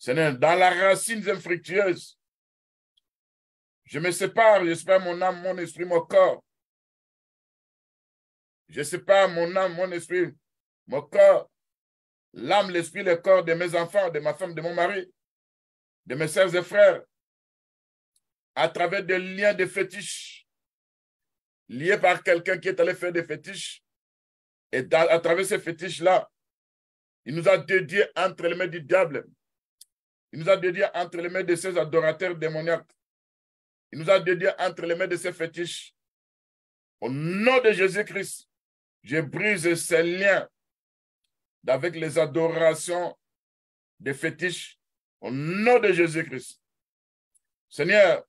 Seigneur, dans la racine infructueuse, je me sépare mon âme, mon esprit, mon corps. Je sépare mon âme, mon esprit, mon corps, l'âme, l'esprit, le corps de mes enfants, de ma femme, de mon mari, de mes sœurs et frères, à travers des liens de fétiches, liés par quelqu'un qui est allé faire des fétiches. Et à travers ces fétiches-là, il nous a dédiés entre les mains du diable. Il nous a dédiés entre les mains de ces adorateurs démoniaques. Il nous a dédiés entre les mains de ces fétiches. Au nom de Jésus-Christ, je brise ces liens avec les adorations des fétiches. Au nom de Jésus-Christ. Seigneur,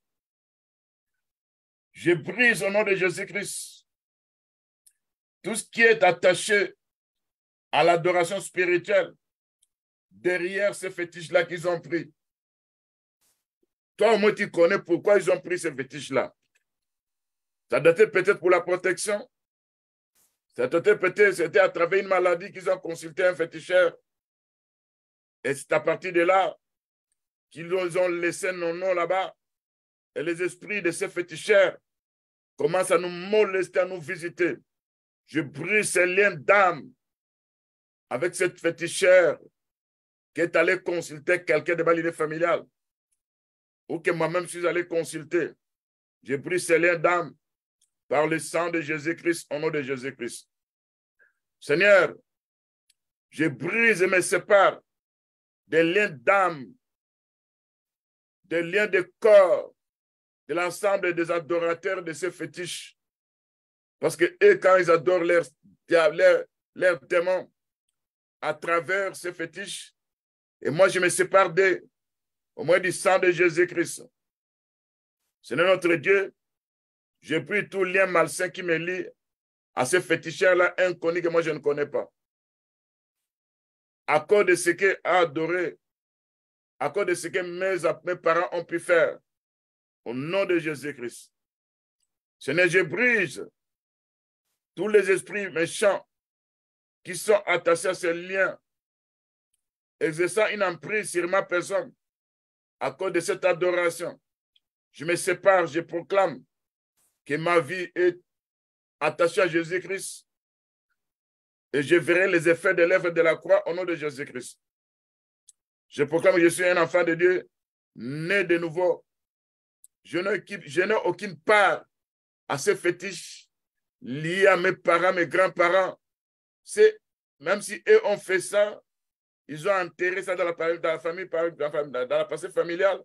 je brise au nom de Jésus-Christ tout ce qui est attaché à l'adoration spirituelle derrière ces fétiches-là qu'ils ont pris. Toi, au moins, tu connais pourquoi ils ont pris ces fétiches-là. Ça doit être peut-être pour la protection. Ça doit être peut-être c'était à travers une maladie qu'ils ont consulté un féticheur. Et c'est à partir de là qu'ils ont laissé nos noms là-bas. Et les esprits de ces féticheurs commencent à nous molester, à nous visiter. Je brise ces liens d'âme avec cette féticheur qui est allé consulter quelqu'un de ma lignée familiale ou que moi-même suis allé consulter. Je brise ces liens d'âme par le sang de Jésus-Christ, au nom de Jésus-Christ. Seigneur, je brise et me sépare des liens d'âme, des liens de corps, de l'ensemble des adorateurs de ces fétiches. Parce que eux, quand ils adorent leurs démons à travers ces fétiches, et moi je me sépare d'eux, au moins du sang de Jésus-Christ. Seigneur notre Dieu, je prie tout lien malsain qui me lie à ces féticheurs-là inconnus que moi je ne connais pas. À cause de ce qu'ils ont adoré, à cause de ce que mes parents ont pu faire, au nom de Jésus-Christ. Seigneur, je brise tous les esprits méchants qui sont attachés à ces liens, exerçant une emprise sur ma personne à cause de cette adoration. Je me sépare, je proclame que ma vie est attachée à Jésus-Christ et je verrai les effets de l'œuvre de la croix au nom de Jésus-Christ. Je proclame que je suis un enfant de Dieu, né de nouveau. Je n'ai aucune part à ces fétiches liés à mes parents, mes grands-parents. Même si eux ont fait ça, ils ont enterré ça dans la famille, dans la passé familiale,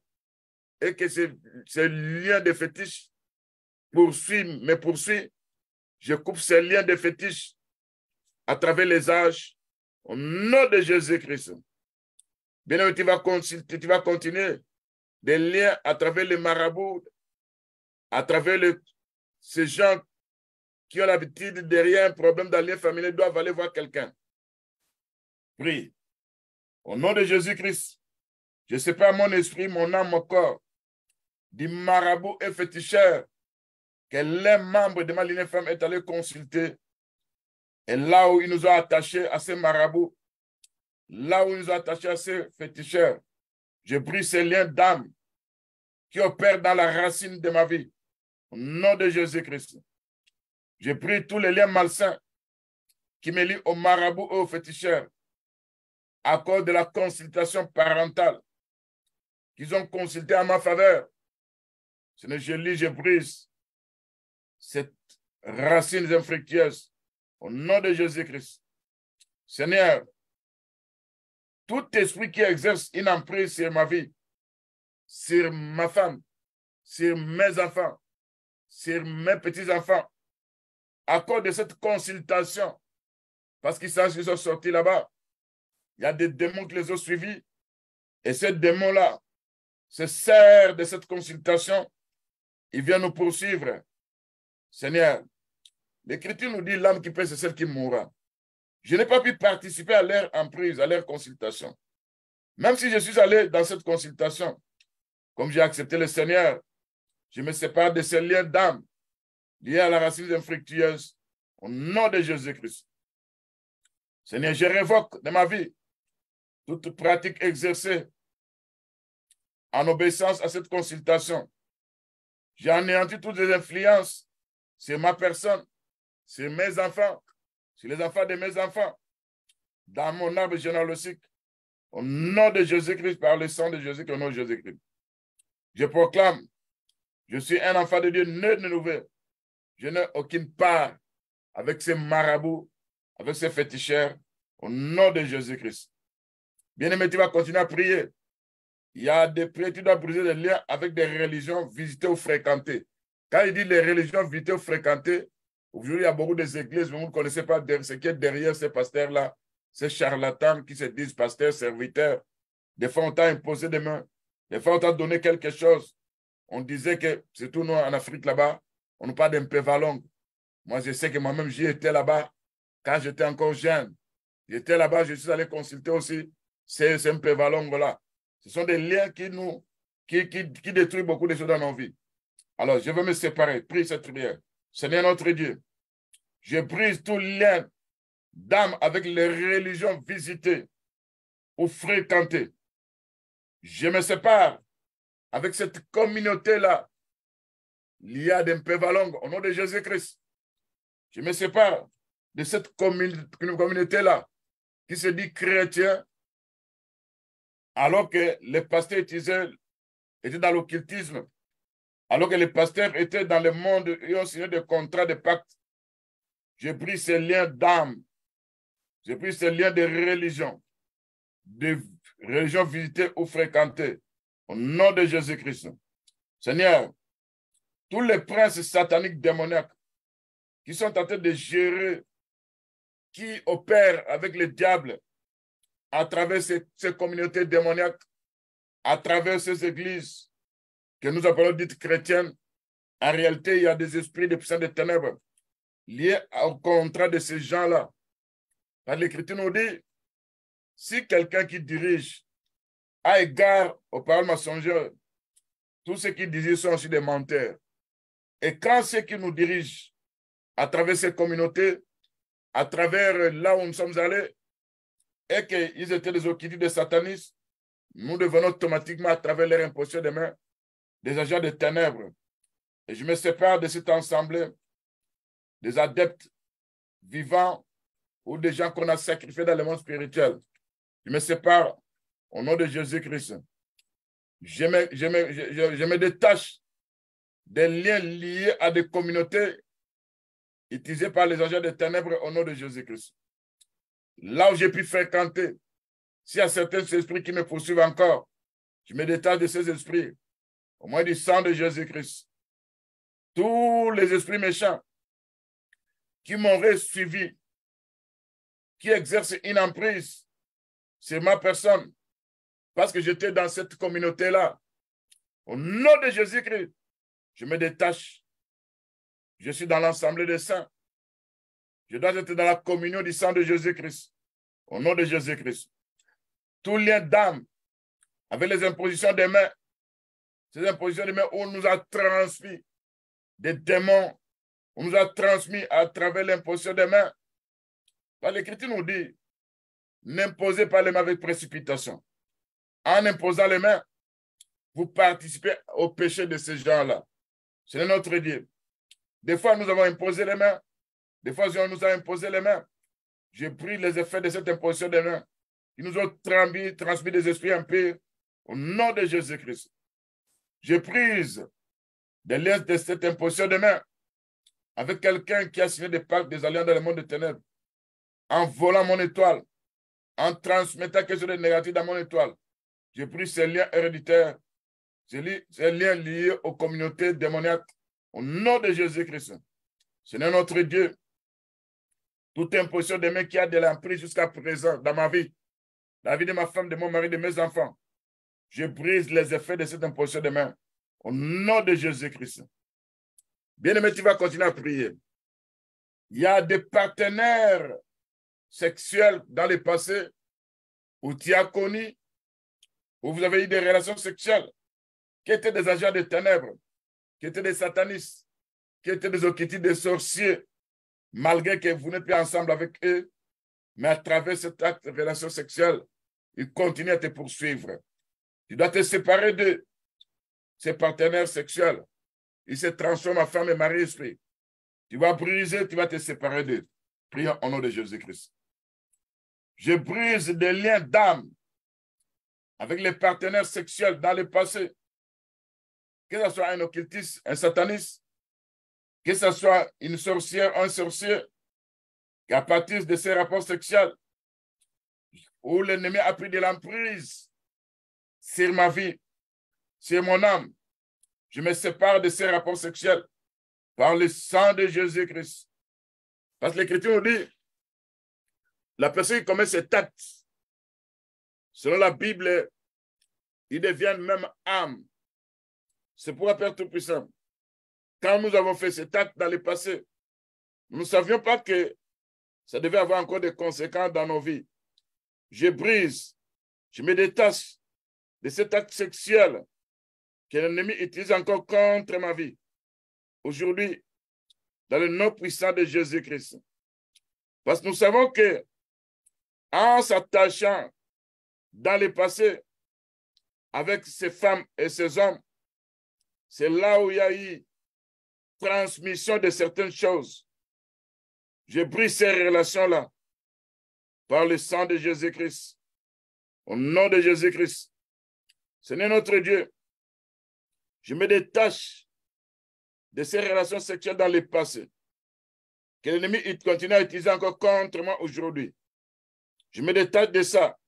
et que ces liens de fétiches me poursuivent. Je coupe ces liens de fétiches à travers les âges, au nom de Jésus-Christ. Bien, tu vas continuer des liens à travers les marabouts, à travers ces gens qui ont l'habitude, derrière un problème dans lien familial, doivent aller voir quelqu'un. Prie. Au nom de Jésus-Christ, je sépare mon esprit, mon âme, mon corps du marabout et féticheur que l'un membre de ma lignée femme est allé consulter. Et là où il nous a attachés à ces marabouts, là où il nous a attachés à ces féticheurs, je brise ces liens d'âme qui opèrent dans la racine de ma vie. Au nom de Jésus-Christ, je prie tous les liens malsains qui me lient au marabout et aux féticheurs à cause de la consultation parentale qu'ils ont consulté en ma faveur. Seigneur, je brise cette racine infructueuse au nom de Jésus-Christ. Seigneur, tout esprit qui exerce une emprise sur ma vie, sur ma femme, sur mes enfants, sur mes petits-enfants, à cause de cette consultation, parce qu'ils sont sortis là-bas, il y a des démons qui les ont suivis, et ces démons-là se servent de cette consultation, ils viennent nous poursuivre. Seigneur, l'Écriture nous dit l'âme qui paie, c'est celle qui mourra. Je n'ai pas pu participer à leur emprise, à leur consultation. Même si je suis allé dans cette consultation, comme j'ai accepté le Seigneur, je me sépare de ces liens d'âme liés à la racine infructueuse au nom de Jésus-Christ. Seigneur, je révoque de ma vie toute pratique exercée en obéissance à cette consultation, j'ai anéanti toutes les influences sur ma personne, sur mes enfants, sur les enfants de mes enfants, dans mon arbre généalogique, au nom de Jésus-Christ, par le sang de Jésus-Christ, au nom de Jésus-Christ. Je proclame, je suis un enfant de Dieu né de nouveau. Je n'ai aucune part avec ces marabouts, avec ces féticheurs, au nom de Jésus-Christ. Bien-aimé, tu vas continuer à prier. Il y a des prières, tu dois briser des liens avec des religions visitées ou fréquentées. Quand il dit les religions visitées ou fréquentées, aujourd'hui, il y a beaucoup d'églises, mais vous ne connaissez pas ce qui est derrière ces pasteurs-là, ces charlatans qui se disent pasteurs, serviteurs. Des fois, on t'a imposé des mains. Des fois, on t'a donné quelque chose. On disait que, surtout nous en Afrique là-bas, on nous parle d'un pévalong. Moi, je sais que moi-même, j'y étais là-bas quand j'étais encore jeune. J'étais là-bas, je suis allé consulter aussi ces pévalongs-là. Ce sont des liens qui détruisent beaucoup de choses dans nos vies. Alors, je vais me séparer. Prie cette prière. Seigneur notre Dieu, je brise tout lien d'âme avec les religions visitées ou fréquentées. Je me sépare avec cette communauté-là liée à des pévalongs au nom de Jésus-Christ. Je me sépare de cette communauté-là qui se dit chrétien alors que les pasteurs étaient dans l'occultisme, alors que les pasteurs étaient dans le monde et ont signé des contrats de pacte. J'ai pris ces liens d'âme, j'ai pris ces liens de religion visitées ou fréquentées, au nom de Jésus-Christ. Seigneur, tous les princes sataniques démoniaques qui sont en train de gérer, qui opèrent avec le diable à travers ces communautés démoniaques, à travers ces églises que nous appelons dites chrétiennes, en réalité, il y a des esprits de puissance des ténèbres liés au contrat de ces gens-là. L'Écriture nous dit, si quelqu'un qui dirige a égard aux paroles mensongères, tous ceux qui disent sont aussi des menteurs. Et quand ceux qui nous dirigent à travers ces communautés, à travers là où nous sommes allés, et qu'ils étaient des occultistes, des satanistes, nous devenons automatiquement, à travers leur imposition des mains, des agents de ténèbres. Et je me sépare de cette assemblée des adeptes vivants ou des gens qu'on a sacrifiés dans le monde spirituel. Je me sépare au nom de Jésus-Christ. Je me détache des liens liés à des communautés utilisées par les agents de ténèbres au nom de Jésus-Christ. Là où j'ai pu fréquenter, s'il y a certains esprits qui me poursuivent encore, je me détache de ces esprits, au moins du sang de Jésus-Christ. Tous les esprits méchants qui m'auraient suivi, qui exercent une emprise sur ma personne, parce que j'étais dans cette communauté-là, au nom de Jésus-Christ, je me détache. Je suis dans l'assemblée des saints. Je dois être dans la communion du sang de Jésus-Christ, au nom de Jésus-Christ. Tout lien d'âme avec les impositions des mains, ces impositions des mains où on nous a transmis des démons, on nous a transmis à travers l'imposition des mains. L'Écriture nous dit, n'imposez pas les mains avec précipitation. En imposant les mains, vous participez au péché de ces gens-là. C'est notre Dieu. Des fois, nous avons imposé les mains. Des fois, on nous a imposé les mains. J'ai pris les effets de cette imposition des mains. Ils nous ont transmis des esprits impurs au nom de Jésus-Christ. J'ai prise des liens de cette imposition des mains avec quelqu'un qui a signé des pactes, des alliances dans le monde des ténèbres, en volant mon étoile, en transmettant quelque chose de négatif dans mon étoile. J'ai pris ces liens héréditaires, ces liens liés aux communautés démoniaques, au nom de Jésus-Christ. Seigneur notre Dieu, toute imposition de main qui a de l'emprise jusqu'à présent dans ma vie, la vie de ma femme, de mon mari, de mes enfants, je brise les effets de cette imposition de main, au nom de Jésus-Christ. Bien-aimé, tu vas continuer à prier. Il y a des partenaires sexuels dans le passé où tu as connu, où vous avez eu des relations sexuelles, qui étaient des agents de ténèbres, qui étaient des satanistes, qui étaient des occultistes, des sorciers, malgré que vous n'êtes plus ensemble avec eux, mais à travers cet acte de relation sexuelle, ils continuent à te poursuivre. Tu dois te séparer de ses partenaires sexuels. Ils se transforment en femme et mari esprit. Tu vas briser, tu vas te séparer d'eux. Prions au nom de Jésus-Christ. Je brise des liens d'âme avec les partenaires sexuels dans le passé. Que ce soit un occultiste, un sataniste, que ce soit une sorcière, un sorcier, qu'à partir de ces rapports sexuels, où l'ennemi a pris de l'emprise sur ma vie, sur mon âme, je me sépare de ces rapports sexuels par le sang de Jésus-Christ. Parce que l'Écriture nous dit, la personne qui commet cet acte, selon la Bible, ils deviennent même âme. C'est pourquoi, Père Tout-Puissant, quand nous avons fait cet acte dans le passé, nous ne savions pas que ça devait avoir encore des conséquences dans nos vies. Je brise, je me détache de cet acte sexuel que l'ennemi utilise encore contre ma vie. Aujourd'hui, dans le nom puissant de Jésus-Christ. Parce que nous savons que en s'attachant dans le passé avec ces femmes et ces hommes, c'est là où il y a eu transmission de certaines choses. Je brise ces relations-là par le sang de Jésus-Christ. Au nom de Jésus-Christ. Seigneur notre Dieu, je me détache de ces relations sexuelles dans le passé, que l'ennemi continue à utiliser encore contre moi aujourd'hui. Je me détache de ça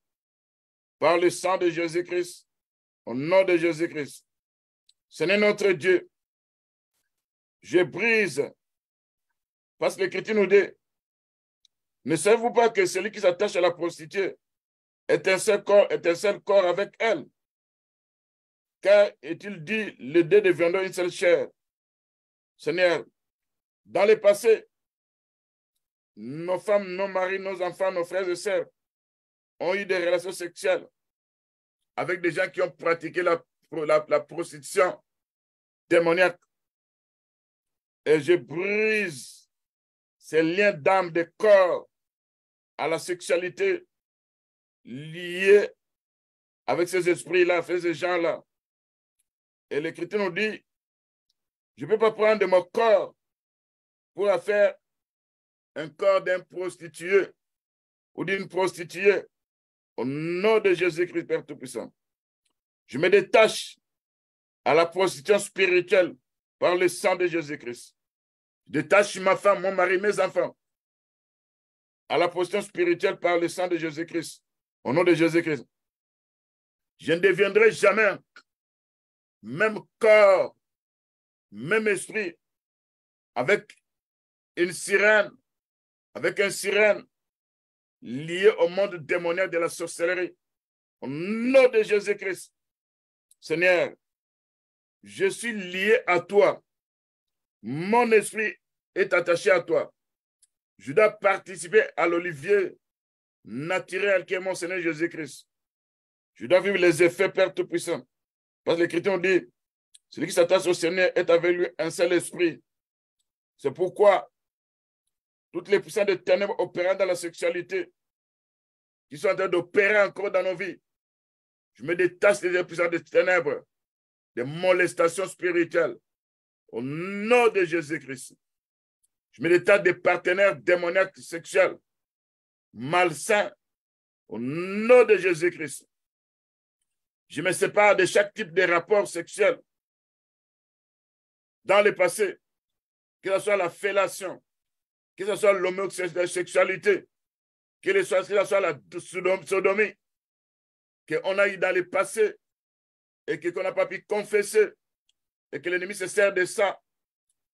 par le sang de Jésus-Christ, au nom de Jésus-Christ. Seigneur notre Dieu, je brise, parce que l'Écriture nous dit, ne savez-vous pas que celui qui s'attache à la prostituée est un seul corps avec elle? Car est-il dit, les deux deviendront une seule chair. Seigneur, dans le passé, nos femmes, nos maris, nos enfants, nos frères et sœurs ont eu des relations sexuelles avec des gens qui ont pratiqué la prostitution démoniaque. Et je brise ces liens d'âme, de corps à la sexualité liés avec ces esprits-là, avec ces gens-là. Et l'Écriture nous dit, je ne peux pas prendre de mon corps pour faire un corps d'un prostitué ou d'une prostituée. Au nom de Jésus-Christ, Père Tout-Puissant, je me détache à la prostitution spirituelle par le sang de Jésus-Christ. Je détache ma femme, mon mari, mes enfants à la prostitution spirituelle par le sang de Jésus-Christ. Au nom de Jésus-Christ. Je ne deviendrai jamais même corps, même esprit, avec une sirène, avec un sirène lié au monde démoniaque de la sorcellerie. Au nom de Jésus-Christ, Seigneur, je suis lié à toi. Mon esprit est attaché à toi. Je dois participer à l'olivier naturel qui est mon Seigneur Jésus-Christ. Je dois vivre les effets, Père Tout-Puissant. Parce que l'Écriture dit, celui qui s'attache au Seigneur est avec lui un seul esprit. C'est pourquoi toutes les puissances de ténèbres opérant dans la sexualité, qui sont en train d'opérer encore dans nos vies, je me détache des puissances de ténèbres, des molestations spirituelles, au nom de Jésus-Christ. Je me détache des partenaires démoniaques sexuels, malsains, au nom de Jésus-Christ. Je me sépare de chaque type de rapport sexuel dans le passé, que ce soit la fellation, que ce soit l'homosexualité, que ce soit la sodomie, qu'on a eu dans le passé et qu'on n'a pas pu confesser et que l'ennemi se sert de ça.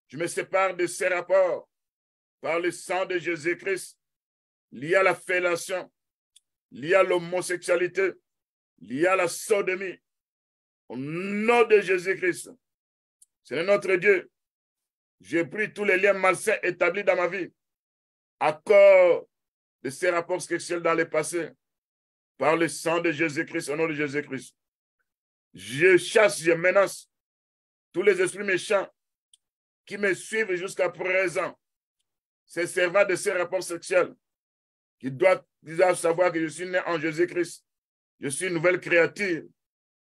Je me sépare de ces rapports par le sang de Jésus-Christ, lié à la fellation, lié à l'homosexualité, lié à la sodomie. Au nom de Jésus-Christ, c'est notre Dieu. J'ai pris tous les liens malsains établis dans ma vie à cause de ces rapports sexuels dans le passé, par le sang de Jésus-Christ, au nom de Jésus-Christ. Je chasse, je menace tous les esprits méchants qui me suivent jusqu'à présent, ces servants de ces rapports sexuels, qui doivent savoir que je suis né en Jésus-Christ. Je suis une nouvelle créature.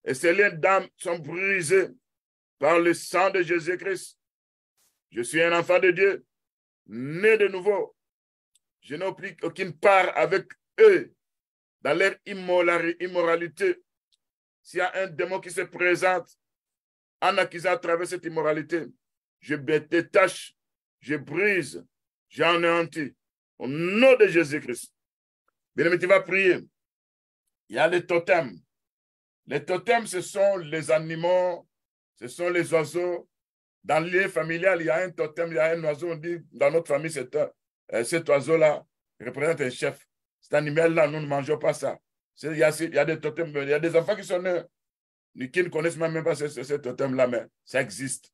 Et ces liens d'âme sont brisés par le sang de Jésus-Christ. Je suis un enfant de Dieu, né de nouveau. Je n'ai aucune part avec eux dans leur immoralité. S'il y a un démon qui se présente en accusant à travers cette immoralité, je me détache, je brise, j'anéantis. Au nom de Jésus-Christ. Bien-aimé, tu vas prier. Il y a les totems. Les totems, ce sont les animaux, ce sont les oiseaux. Dans le lien familial, il y a un totem, il y a un oiseau. On dit, dans notre famille, cet oiseau-là représente un chef. Cet animal-là, nous ne mangeons pas ça. Il y a des totems, il y a des enfants qui sont nés, qui ne connaissent même pas ce totem-là, mais ça existe.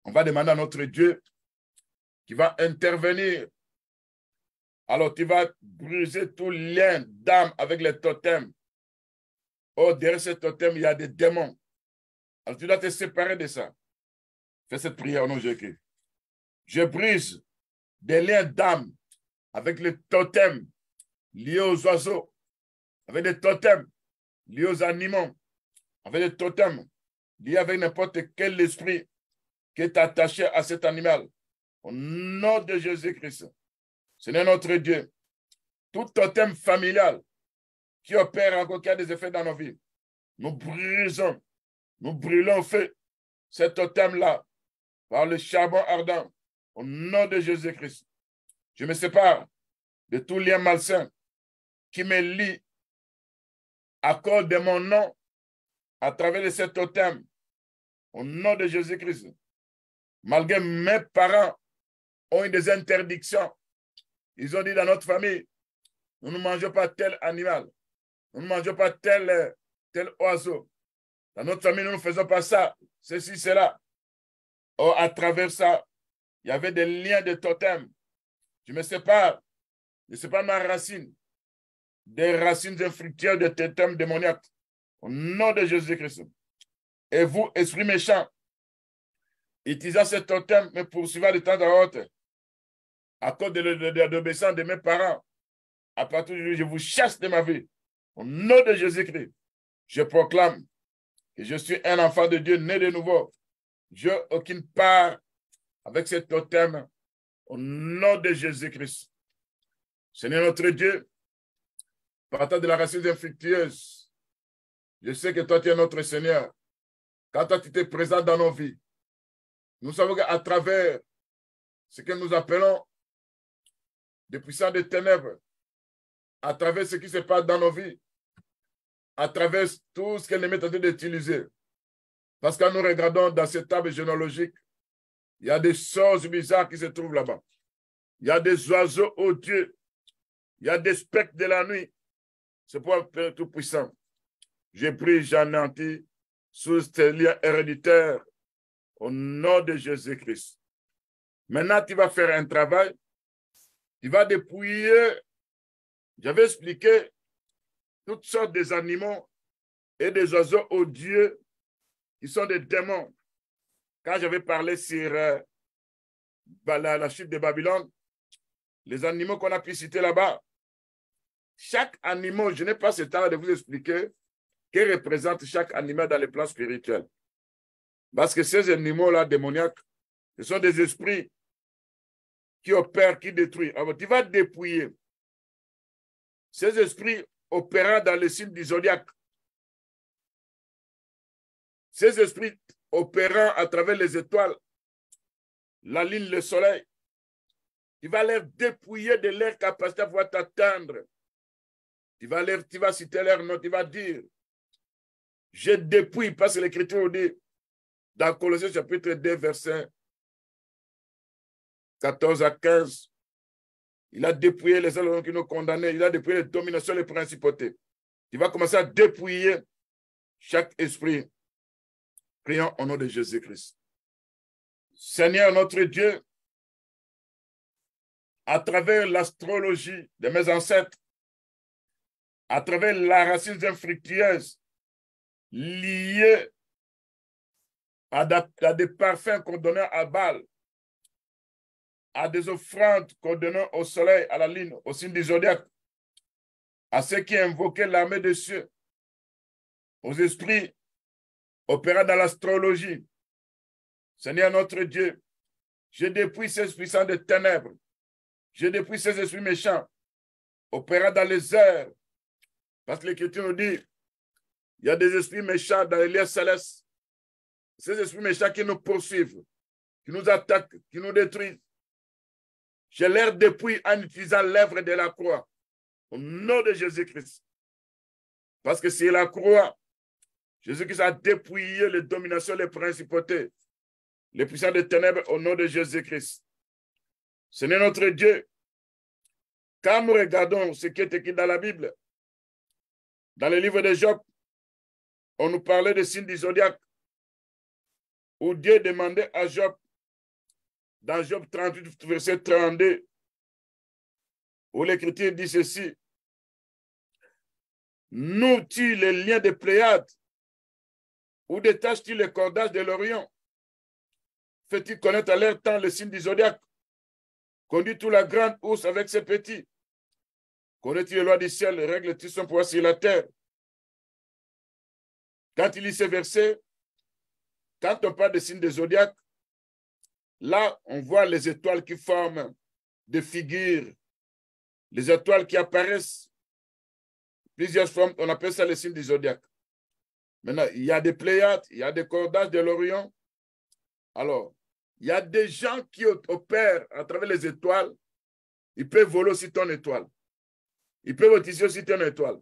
On va demander à notre Dieu qui va intervenir. Alors, tu vas briser tout lien d'âme avec les totems. Oh, derrière ce totem, il y a des démons. Alors, tu dois te séparer de ça. Fais cette prière au nom de Jésus. Je brise des liens d'âme avec les totems liés aux oiseaux, avec des totems liés aux animaux, avec des totems liés avec n'importe quel esprit qui est attaché à cet animal. Au nom de Jésus-Christ, Seigneur notre Dieu, tout totem familial qui opère encore, qui a des effets dans nos vies, nous brisons, nous brûlons au feu cet totem-là par le charbon ardent. Au nom de Jésus-Christ, je me sépare de tout lien malsain qui me lie à cause de mon nom à travers de cet totem. Au nom de Jésus-Christ, malgré mes parents ont eu des interdictions. Ils ont dit dans notre famille, nous ne mangeons pas tel animal, nous ne mangeons pas tel oiseau. Dans notre famille, nous ne faisons pas ça, ceci, cela. Or, à travers ça, il y avait des liens de totem. Je me sépare ma racine, des racines infructueuses de totem démoniaques. Au nom de Jésus-Christ. Et vous, esprit méchant, utilisant ce totem, me poursuivant de temps à autre, à cause de l'obéissance de mes parents, à partir d'aujourd'hui, je vous chasse de ma vie. Au nom de Jésus-Christ, je proclame que je suis un enfant de Dieu né de nouveau. Je n'ai aucune part avec ce totem au nom de Jésus-Christ. Seigneur notre Dieu, partant de la racine infructueuse, je sais que toi, tu es notre Seigneur. Quand toi, tu t'es présent dans nos vies, nous savons qu'à travers ce que nous appelons des puissants des ténèbres, à travers ce qui se passe dans nos vies, à travers tout ce que l'ennemi est en train d'utiliser. Parce que nous regardons dans cette table généalogique, il y a des choses bizarres qui se trouvent là-bas. Il y a des oiseaux odieux. Il y a des spectres de la nuit. C'est pour un Père Tout-Puissant. Je prie, j'anéantis sous ces liens héréditaires au nom de Jésus-Christ. Maintenant, tu vas faire un travail. Tu vas dépouiller. J'avais expliqué toutes sortes des animaux et des oiseaux odieux qui sont des démons. Quand j'avais parlé sur la chute de Babylone, les animaux qu'on a pu citer là-bas, chaque animal, je n'ai pas ce temps de vous expliquer que représente chaque animal dans les plans spirituels. Parce que ces animaux-là démoniaques, ce sont des esprits qui opèrent, qui détruisent. Alors, tu vas dépouiller ces esprits opérant dans le signe du zodiaque. Ces esprits opérant à travers les étoiles, la lune, le soleil. Tu vas les dépouiller de leur capacité à pouvoir t'atteindre. Tu vas citer leur nom, tu vas dire, je dépouille, parce que l'Écriture dit, dans Colossiens chapitre 2, verset 14 à 15, il a dépouillé les hommes qui nous condamnaient, il a dépouillé les dominations, les principautés. Tu vas commencer à dépouiller chaque esprit. Prions au nom de Jésus-Christ. Seigneur notre Dieu, à travers l'astrologie de mes ancêtres, à travers la racine infructueuse liée à des parfums qu'on donnait à Baal, à des offrandes qu'on donnait au soleil, à la lune, au signe du zodiaque, à ceux qui invoquaient l'armée des cieux, aux esprits opérant dans l'astrologie. Seigneur notre Dieu, je dépouille ces puissants de ténèbres. Je dépouille ces esprits méchants opérant dans les airs. Parce que l'Écriture nous dit, il y a des esprits méchants dans les lieux célestes. Ces esprits méchants qui nous poursuivent, qui nous attaquent, qui nous détruisent. Je les dépouille en utilisant l'œuvre de la croix. Au nom de Jésus-Christ. Parce que c'est la croix. Jésus-Christ a dépouillé les dominations, les principautés, les puissants des ténèbres au nom de Jésus-Christ. Seigneur notre Dieu, quand nous regardons ce qui est écrit dans la Bible, dans le livre de Job, on nous parlait des signes du zodiaque, où Dieu demandait à Job, dans Job 38, verset 32, où l'Écriture dit ceci, noues-tu les liens des Pléiades, ou détaches-tu les cordages de l'Orient? Fais-tu connaître à leur temps les signes du zodiaque? Conduis-tu la grande ours avec ses petits? Connais-tu les lois du ciel, règles-tu son pouvoir sur la terre? Quand il lit ces versets, quand on parle des signes du zodiaque, là, on voit les étoiles qui forment des figures, les étoiles qui apparaissent, plusieurs formes, on appelle ça les signes du zodiaque. Maintenant, il y a des Pléiades, il y a des cordages de l'Orient. Alors, il y a des gens qui opèrent à travers les étoiles. Ils peuvent voler aussi ton étoile. Ils peuvent utiliser aussi ton étoile.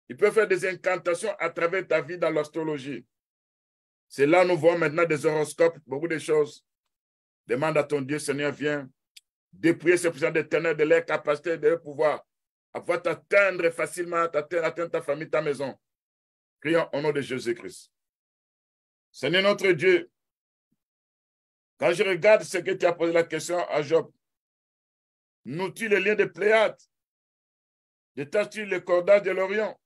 Ils peuvent faire des incantations à travers ta vie dans l'astrologie. C'est là que nous voyons maintenant des horoscopes, beaucoup de choses. Demande à ton Dieu, Seigneur, viens dépouiller ces puissants des ténèbres de leur capacité, de leur pouvoir, à pouvoir t'atteindre facilement, atteindre ta famille, ta maison. Prions au nom de Jésus-Christ. Seigneur notre Dieu, quand je regarde ce que tu as posé la question à Job, noues-tu les liens de Pléiades? Détaches-tu les cordages de l'Orient?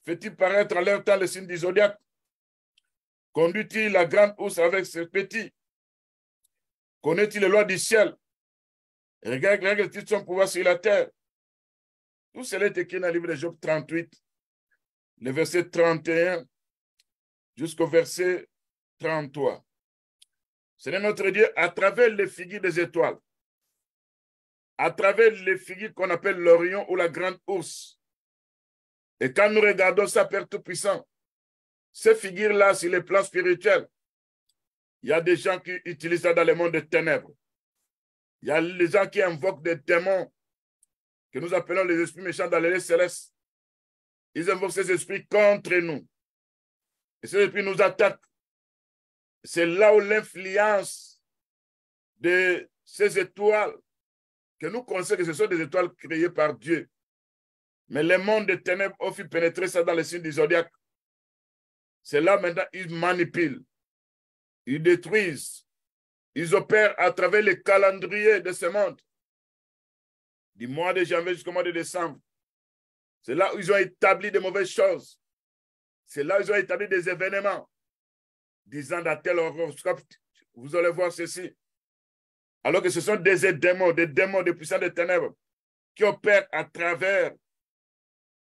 Fais-tu paraître à leur temps le signe du zodiaque? Conduis-tu la grande ours avec ses petits? Connais-tu les lois du ciel? Règle-tu son pouvoir sur la terre? Tout cela est écrit dans le livre de Job 38, le verset 31 jusqu'au verset 33. Seigneur notre Dieu, à travers les figures des étoiles, à travers les figures qu'on appelle l'Orion ou la grande ours, et quand nous regardons ça, Père Tout-Puissant, ces figures-là, sur les plans spirituels, il y a des gens qui utilisent ça dans le monde des ténèbres. Il y a les gens qui invoquent des démons que nous appelons les esprits méchants dans les lieux célestes. Ils invoquent ces esprits contre nous. Et ces esprits nous attaquent. C'est là où l'influence de ces étoiles, que nous connaissons que ce sont des étoiles créées par Dieu. Mais le monde des ténèbres ont fait pénétrer ça dans les signes du zodiaque. C'est là maintenant ils manipulent, ils détruisent, ils opèrent à travers les calendriers de ce monde. Du mois de janvier jusqu'au mois de décembre. C'est là où ils ont établi de mauvaises choses. C'est là où ils ont établi des événements. Disant dans tel horoscope, vous allez voir ceci. Alors que ce sont des démons, des puissants des ténèbres qui opèrent à travers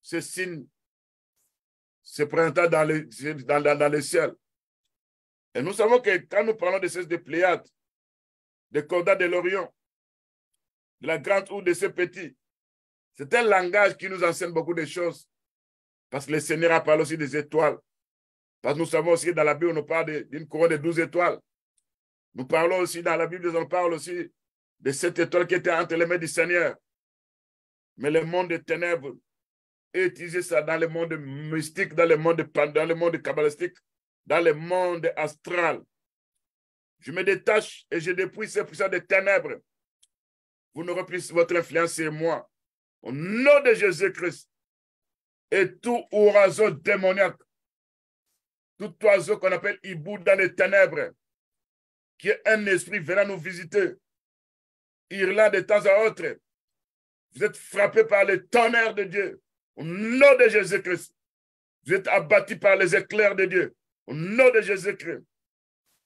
ces signes se présentant dans le ciel. Et nous savons que quand nous parlons de ces Pléiades, des cordages de l'Orient, de la grande ou de ces petits, c'est un langage qui nous enseigne beaucoup de choses. Parce que le Seigneur a parlé aussi des étoiles. Parce que nous savons aussi que dans la Bible, on nous parle d'une couronne de 12 étoiles. Nous parlons aussi dans la Bible, on parle aussi de 7 étoiles qui étaient entre les mains du Seigneur. Mais le monde des ténèbres est utilisé ça dans le monde mystique, dans le monde kabbalistique, dans le monde astral. Je me détache et je dépouille ces puissants des ténèbres. Vous n'aurez plus votre influence sur moi. Au nom de Jésus-Christ. Et tout oiseau démoniaque, tout oiseau qu'on appelle hibou dans les ténèbres, qui est un esprit venant nous visiter, hurlant de temps à autre, vous êtes frappé par le tonnerre de Dieu. Au nom de Jésus-Christ. Vous êtes abattu par les éclairs de Dieu. Au nom de Jésus-Christ.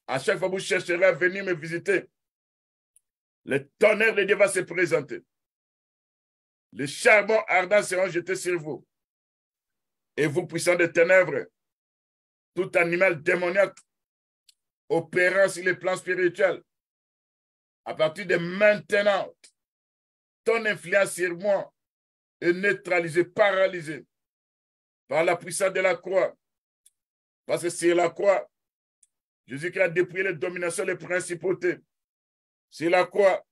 À chaque fois que vous chercherez à venir me visiter, le tonnerre de Dieu va se présenter. Les charbons ardents seront jetés sur vous. Et vous, puissants des ténèbres, tout animal démoniaque opérant sur les plans spirituels, à partir de maintenant, ton influence sur moi est neutralisée, paralysée par la puissance de la croix. Parce que sur la croix, Jésus qui a dépouillé les dominations, les principautés. Sur la croix,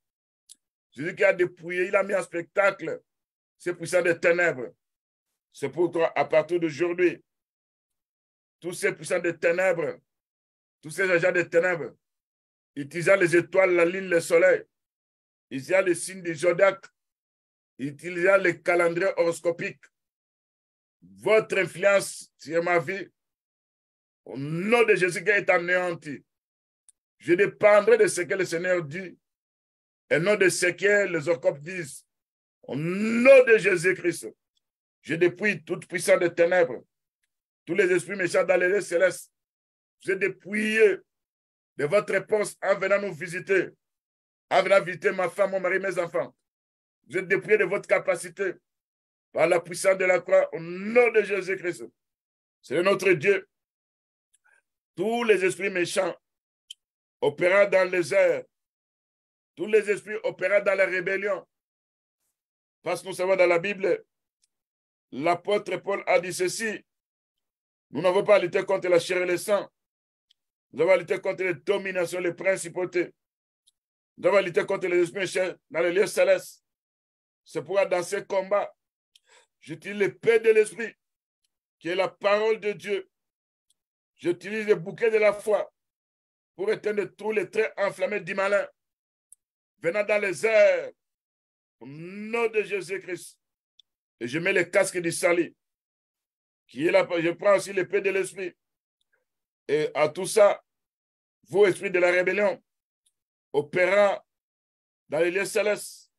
Jésus qui a dépouillé, il a mis en spectacle ces puissants des ténèbres. C'est pourquoi, à partir d'aujourd'hui, tous ces puissants des ténèbres, tous ces agents des ténèbres, utilisant les étoiles, la lune, le soleil, utilisant les signes du zodiaque, utilisant les calendriers horoscopiques, votre influence sur ma vie, au nom de Jésus qui est anéanti. Je dépendrai de ce que le Seigneur dit et non de ce que les horoscopes disent. Au nom de Jésus-Christ, je dépouille toute puissance des ténèbres, tous les esprits méchants dans les lieux célestes. Vous êtes dépouillés de votre réponse en venant nous visiter, en venant visiter ma femme, mon mari, mes enfants. Vous êtes dépouillés de votre capacité par la puissance de la croix au nom de Jésus-Christ. C'est notre Dieu. Tous les esprits méchants opérant dans les airs, tous les esprits opérant dans la rébellion, parce que nous savons dans la Bible, l'apôtre Paul a dit ceci: nous n'avons pas à lutter contre la chair et le sang, nous avons à lutter contre les dominations, les principautés, nous avons à lutter contre les esprits méchants dans les lieux célestes. C'est pourquoi dans ces combats, j'utilise l'épée de l'esprit, qui est la parole de Dieu. J'utilise le bouquet de la foi pour éteindre tous les traits enflammés du malin venant dans les airs, au nom de Jésus-Christ. Et je mets le casque du salut, qui est là. Je prends aussi l'épée de l'esprit. Et à tout ça, vous, esprits de la rébellion, opérant dans les lieux célestes,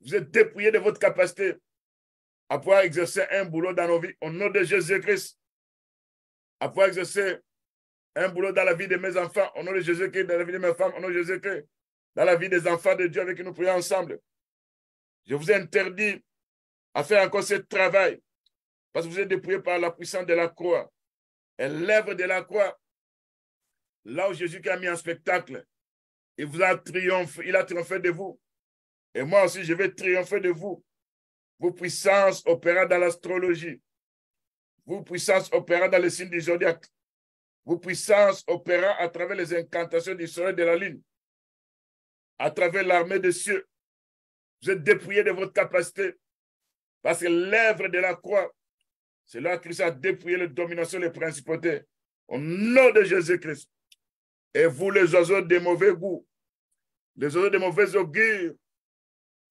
vous êtes dépouillés de votre capacité à pouvoir exercer un boulot dans nos vies, au nom de Jésus-Christ. À pouvoir exercer un boulot dans la vie de mes enfants, au nom de Jésus-Christ, dans la vie de mes femmes, au nom de Jésus-Christ, dans la vie des enfants de Dieu avec qui nous prions ensemble. Je vous interdis à faire encore ce travail parce que vous êtes dépouillés par la puissance de la croix. Et l'œuvre de la croix, là où Jésus a mis en spectacle, il vous a triomphé, il a triomphé de vous. Et moi aussi, je vais triompher de vous. Vos puissances opérant dans l'astrologie, vos puissances opérant dans les signes du zodiaque, vos puissances opérant à travers les incantations du soleil et de la lune, à travers l'armée des cieux. Vous êtes dépouillés de votre capacité parce que l'œuvre de la croix, c'est là que Christ a dépouillé les dominations, les principautés, au nom de Jésus-Christ. Et vous, les oiseaux de mauvais goût, les oiseaux de mauvais augure,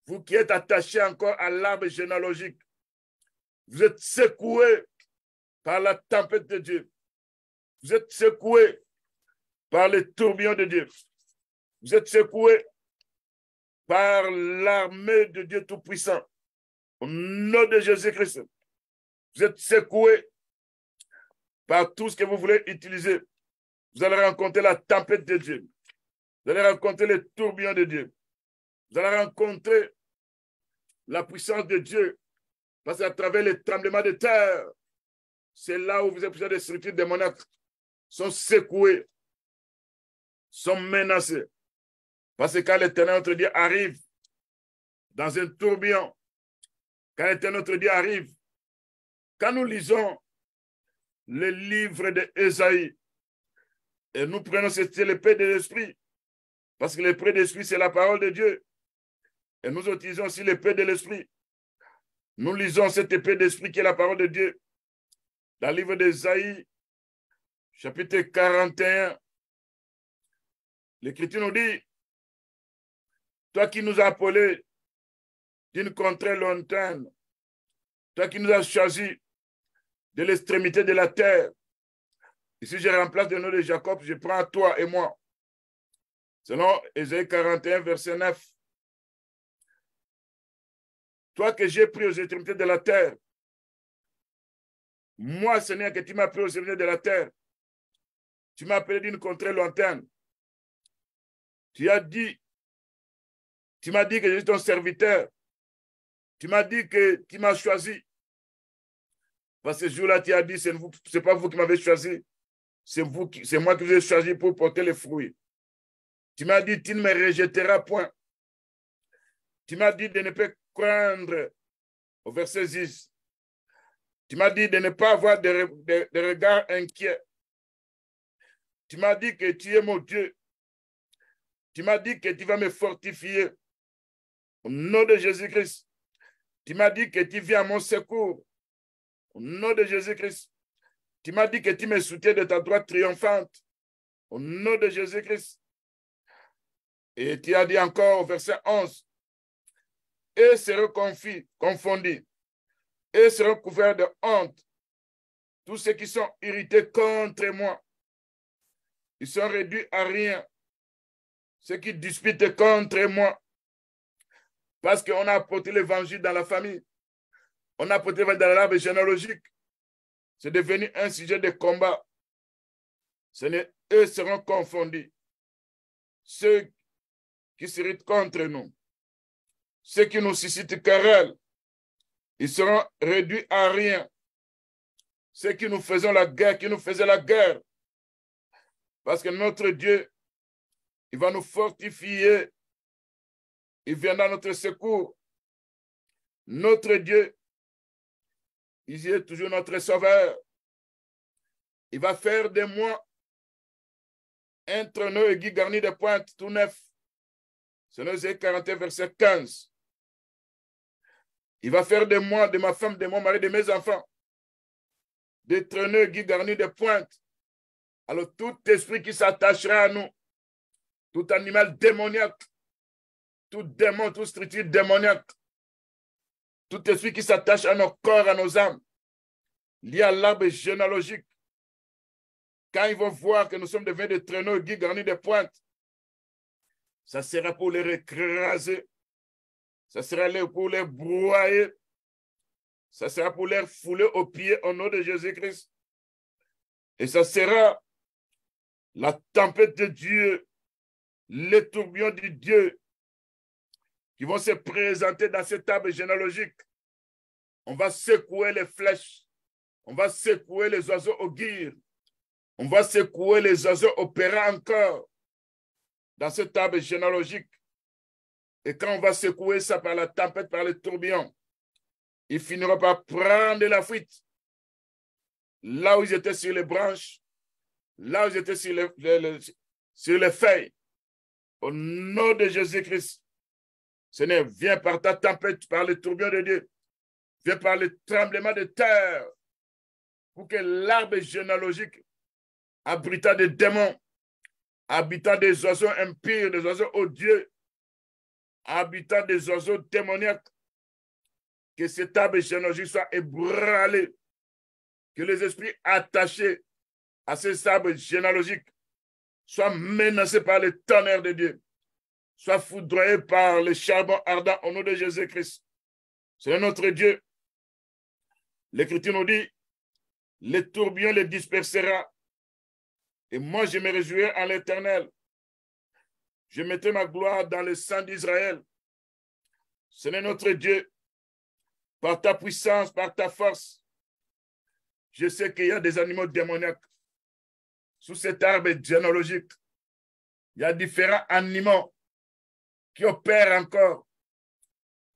vous qui êtes attachés encore à l'arbre généalogique, vous êtes secoués par la tempête de Dieu. Vous êtes secoués par les tourbillons de Dieu. Vous êtes secoués par l'armée de Dieu Tout-Puissant. Au nom de Jésus-Christ, vous êtes secoués par tout ce que vous voulez utiliser. Vous allez rencontrer la tempête de Dieu. Vous allez rencontrer les tourbillons de Dieu. Vous allez rencontrer la puissance de Dieu. Parce qu'à travers les tremblements de terre, c'est là où vous êtes des structures démoniaques sont secouées, sont menacées. Parce que quand l'Éternel notre Dieu arrive dans un tourbillon, quand l'Éternel notre Dieu arrive, quand nous lisons le livre d'Ésaïe, et nous prenons cette l'épée de l'esprit, parce que l'épée de l'esprit, c'est la parole de Dieu. Et nous utilisons aussi l'épée de l'esprit. Nous lisons cette épée d'esprit qui est la parole de Dieu. Dans le livre d'Ésaïe, chapitre 41, l'Écriture nous dit: toi qui nous as appelés d'une contrée lointaine, toi qui nous as choisis de l'extrémité de la terre. Ici, je remplace le nom de Jacob, je prends toi et moi. Selon Ésaïe 41, verset 9. Toi que j'ai pris aux extrémités de la terre, moi, Seigneur, que tu m'as pris aux extrémités de la terre, tu m'as appelé d'une contrée lointaine. Tu m'as dit que je suis ton serviteur. Tu m'as dit que tu m'as choisi. Parce que ce jour-là, tu as dit, ce n'est pas vous qui m'avez choisi, c'est moi qui vous ai choisi pour porter les fruits. Tu m'as dit, tu ne me rejetteras point. Tu m'as dit de ne pas craindre, au verset 10. Tu m'as dit de ne pas avoir de regards inquiets. Tu m'as dit que tu es mon Dieu. Tu m'as dit que tu vas me fortifier. Au nom de Jésus-Christ. Tu m'as dit que tu viens à mon secours. Au nom de Jésus-Christ. Tu m'as dit que tu me soutiens de ta droite triomphante. Au nom de Jésus-Christ. Et tu as dit encore au verset 11. Et seront confondus. Et seront couverts de honte. Tous ceux qui sont irrités contre moi. Ils sont réduits à rien. Ceux qui disputent contre moi. Parce qu'on a apporté l'évangile dans la famille. On a apporté l'évangile dans l'arbre généalogique. C'est devenu un sujet de combat. Eux seront confondus. Ceux qui s'irritent contre nous. Ceux qui nous suscitent querelle. Ils seront réduits à rien. Ceux qui nous faisaient la guerre, parce que notre Dieu, il va nous fortifier. Il viendra à notre secours. Notre Dieu, il est toujours notre sauveur. Il va faire de moi un traîneau aigu garni de pointes tout neuf. C'est Ésaïe 41, verset 15. Il va faire de moi, de ma femme, de mon mari, de mes enfants, des traîneaux aigus garnis de pointes. Alors tout esprit qui s'attachera à nous, tout animal démoniaque, tout démon, toute structure démoniaque, tout esprit qui s'attache à nos corps, à nos âmes, lié à l'arbre généalogique, quand ils vont voir que nous sommes devenus des traîneaux aigus garnis de pointes, ça sera pour les écraser, ça sera pour les broyer, ça sera pour les fouler aux pieds au nom de Jésus-Christ. Et ça sera la tempête de Dieu, les tourbillons de Dieu qui vont se présenter dans cet arbre généalogique. On va secouer les flèches, on va secouer les oiseaux augures, on va secouer les oiseaux opérants encore dans cet arbre généalogique. Et quand on va secouer ça par la tempête, par les tourbillons, ils finiront par prendre la fuite. Là où ils étaient sur les branches, là où ils étaient sur les feuilles, au nom de Jésus-Christ, Seigneur, viens par ta tempête, par les tourbillons de Dieu, viens par le tremblement de terre, pour que l'arbre généalogique, abritant des démons, habitant des oiseaux impurs, des oiseaux odieux, habitant des oiseaux démoniaques, que cet arbre généalogique soit ébranlé, que les esprits attachés à cet arbre généalogique soient menacés par le tonnerre de Dieu, soient foudroyés par le charbon ardent au nom de Jésus-Christ. C'est notre Dieu. L'Écriture nous dit, les tourbillons les dispersera, et moi je me réjouirai en l'Éternel. Je mettrai ma gloire dans le sang d'Israël. C'est notre Dieu. Par ta puissance, par ta force, je sais qu'il y a des animaux démoniaques sous cet arbre généalogique. Il y a différents animaux qui opèrent encore.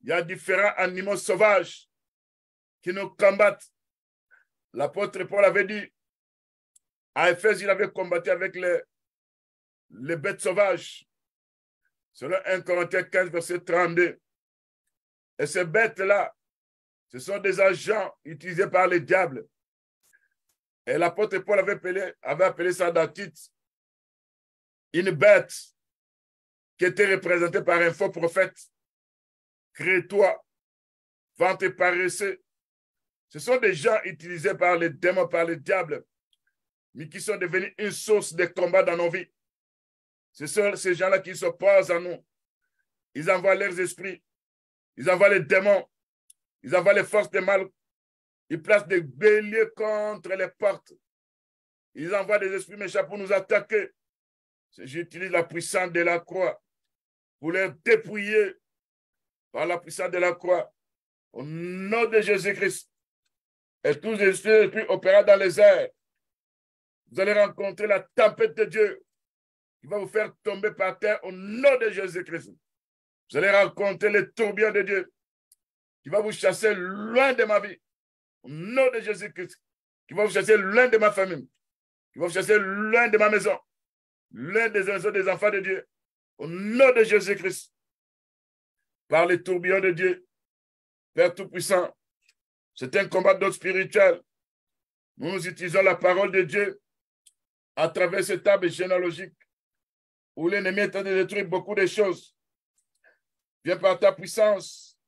Il y a différents animaux sauvages qui nous combattent. L'apôtre Paul avait dit, à Éphèse, il avait combattu avec les bêtes sauvages. Selon 1 Corinthiens 15, verset 32. Et ces bêtes-là, ce sont des agents utilisés par les diables. Et l'apôtre Paul avait appelé ça dans Tite une bête qui était représentée par un faux prophète. Crée-toi, ventre paresseux. Ce sont des gens utilisés par les démons, par les diables, mais qui sont devenus une source de combat dans nos vies. Ce sont ces gens-là qui s'opposent à nous. Ils envoient leurs esprits, ils envoient les démons, ils envoient les forces de mal. Ils placent des béliers contre les portes. Ils envoient des esprits méchants pour nous attaquer. J'utilise la puissance de la croix pour les dépouiller par la puissance de la croix. Au nom de Jésus-Christ. et tous les esprits opérant dans les airs. Vous allez rencontrer la tempête de Dieu qui va vous faire tomber par terre au nom de Jésus-Christ. Vous allez rencontrer le tourbillon de Dieu qui va vous chasser loin de ma vie au nom de Jésus-Christ, qui va vous chasser loin de ma famille, qui va vous chasser loin de ma maison, loin des maisons des enfants de Dieu, au nom de Jésus-Christ. Par les tourbillons de Dieu, Père Tout-Puissant, c'est un combat d'ordre spirituel. Nous utilisons la parole de Dieu à travers cette arbre généalogique où l'ennemi est en train de détruire beaucoup de choses. Viens par ta puissance,